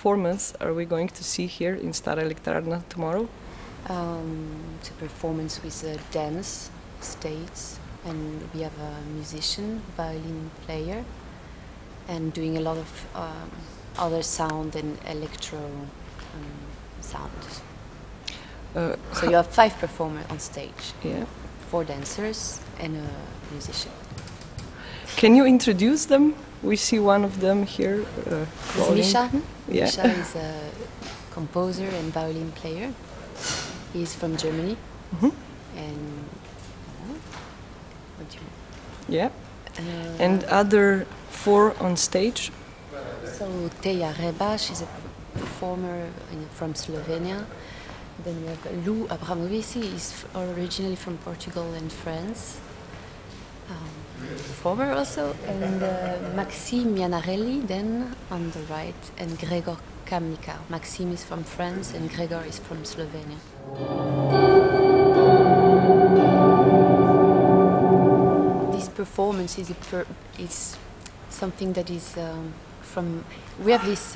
performance are we going to see here in Stara Elektrarna tomorrow? It's a performance with a dance, stage, and we have a musician, violin player, and doing a lot of other sound and electro sounds. So you have 5 performers on stage. Yeah. 4 dancers and a musician. Can you introduce them? We see one of them here. It's Misha. Yeah. Misha is a composer and violin player. He's from Germany. And what do you? Yeah. And other 4 on stage. So Teja Reba, she's a performer from Slovenia. Then we have Lou Abramovici, he's originally from Portugal and France. Performer also, and Maxime Yanarelli then on the right, and Gregor Kamnika. Maxime is from France and Gregor is from Slovenia. This performance is something that is from. We have this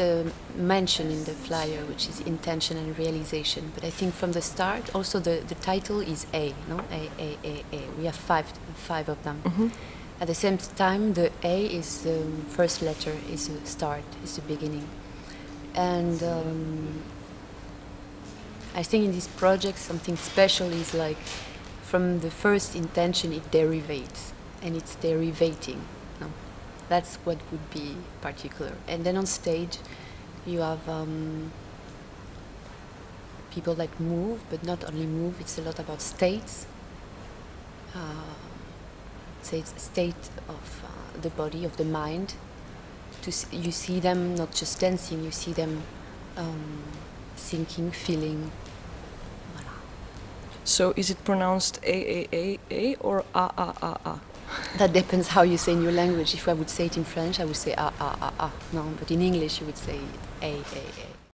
mention in the flyer, which is intention and realization. But I think from the start, also the title is A, no? A. We have five of them. At the same time, the A is the first letter, is the start, is the beginning. And I think in this project, something special is like, from the first intention, it derivates, and it's derivating. No? That's what would be particular. And then on stage, you have people that move, but not only move, it's a lot about states. State of the body, of the mind. You see them not just dancing, you see them thinking, feeling. Voilà. So is it pronounced A or A? That depends how you say in your language. If I would say it in French, I would say A. No, but in English you would say A.